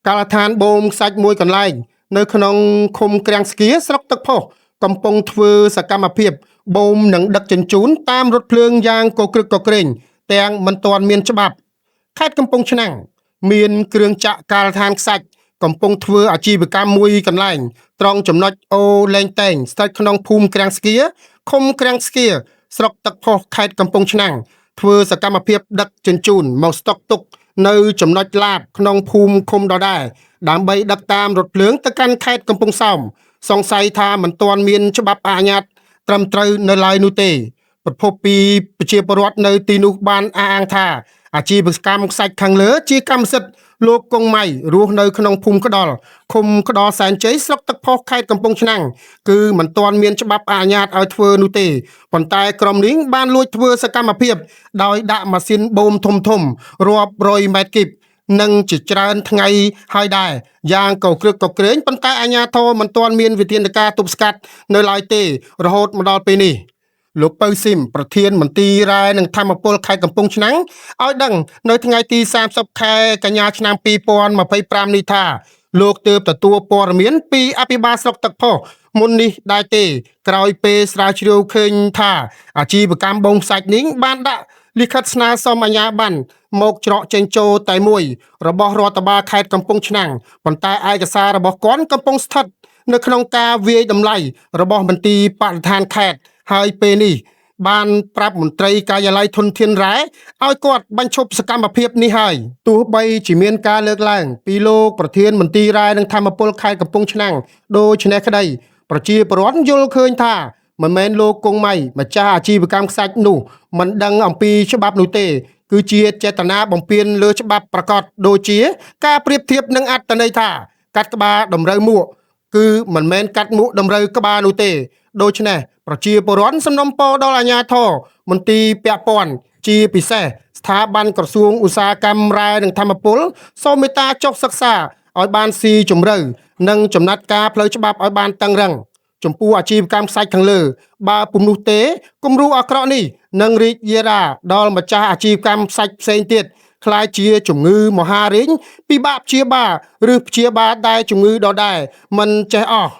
ការដ្ឋានបូមខ្សាច់មួយកន្លែងនៅក្នុងឃុំក្រាំងស្គៀស្រុកទឹកផុសកំពុងធ្វើសកម្មភាពបូមនិងដឹកជញ្ជូនតាមរថភ្លើងយ៉ាងកក្រឹកកក្រែងទាំងមិនទាន់មានច្បាប់ខេត្តកំពង់ឆ្នាំងមានគ្រឿងចាក់ការដ្ឋានខ្សាច់កំពុងធ្វើអាជីវកម្មមួយកន្លែងត្រង់ចំណុចអូលែងតែងស្ថិតក្នុងភូមិក្រាំងស្គៀឃុំក្រាំងស្គៀស្រុកទឹកផុសខេត្តកំពង់ឆ្នាំងធ្វើសកម្មភាពដឹកជញ្ជូនមកស្តុកទុកនៅចំណុចឡាបក្នុងភូមិឃុំដដែលដើម្បីដឹកតាមរថភ្លើងទៅកាន់ខេត្តកំពង់សោមសង្ស័យថាមិនទាន់មានច្បាប់អនុញ្ញាតត្រឹមត្រូវនៅឡើយនោះទេប្រពន្ធពីប្រជាពលរដ្ឋនៅទីនោះបានអះអាងថាអាជីវកម្មខ្សាច់ខាងលើជាកម្មសិទ្ធិលោកកុងម៉ៃរស់នៅក្នុងភូមិក្តលឃុំក្តលសែនជ័យស្រុកទឹកផុសខេត្តកំពង់ឆ្នាំងគឺមិនទាន់មានច្បាប់អនុញ្ញាតឲ្យធ្វើនោះទេប៉ុន្តែក្រុមនេះបានលួចធ្វើសកម្មភាពដោយដាក់ម៉ាស៊ីនបូមធំរាប់រយម៉ែត្រគីបនិងជាច្រើនថ្ងៃហើយដែរយ៉ាងកក្រឹកកក្រែងប៉ុន្តែអាជ្ញាធរមិនទាន់មានវិធានការទប់ស្កាត់នៅឡើយទេរហូតមកដល់ពេលនេះលោកពៅស៊ីមប្រធានមន្ទីររ៉ែនិងធម្មពលខេត្តកំពង់ឆ្នាំងឲ្យដឹងនៅថ្ងៃទី30ខែកញ្ញាឆ្នាំ2025នេះថាលោកទើបទទួលព័ត៌មានពីអភិបាលស្រុកទឹកផុសមុននេះដែរទេក្រោយពេលស្រាវជ្រាវឃើញថាអាជីវកម្មបងផ្សាច់នេះបានដាក់លិខិតស្នើសុំអាជ្ញាប័ណ្ណមកច្រកចេញចូលតែមួយរបស់រដ្ឋបាលខេត្តកំពង់ឆ្នាំងប៉ុន្តែឯកសាររបស់គាត់កំពុងស្ថិតនៅក្នុងការវាយតម្លៃរបស់មន្ទីរបរិស្ថានខេត្តហើយពេលនេះបានប្រាប់មន្ត្រីការិយាល័យធនធានរ៉ែឲ្យគាត់បញ្ឈប់សកម្មភាពនេះហើយទោះបីជាមានការលើកឡើងពីលោកប្រធានមន្ទីររ៉ែនិងធម្មពលខេត្តកំពង់ឆ្នាំងដូច្នេះក្តីប្រជាពលរដ្ឋយល់ឃើញថាមិនមែនលោកកុងម៉ៃម្ចាស់អាជីវកម្មខ្សាច់នោះមិនដឹងអំពីច្បាប់នោះទេគឺជាចេតនាបំពានលើច្បាប់ប្រកបដូចជាការប្រៀបធៀបនឹងអត្តន័យថាកាត់ក្បាលតម្រូវមួកគឺមិនមែនកាត់មួកតម្រូវក្បាលនោះទេដូច្នេះប្រជាពលរដ្ឋសំណូមពរដល់អាជ្ញាធរមន្ទីរពាក់ព័ន្ធជាពិសេសស្ថាប័នក្រសួងឧស្សាហកម្មរ៉ែនិងធម្មពលសូមមេត្តាចុះសិក្សាឲ្យបានស៊ីជម្រៅនិងចំណាត់ការផ្លូវច្បាប់ឲ្យបានតឹងរ៉ឹងចំពោះអាជីវកម្មខ្សាច់ខាងលើបើពុំនោះទេគំរូអាក្រក់នេះនឹងរីករាលដាលដល់ម្ចាស់អាជីវកម្មខ្សាច់ផ្សេងទៀតខ្លាយជាជំងឺមហារីកពិបាកព្យាបាលឬព្យាបាលតែជំងឺដដែលមិនចេះអស់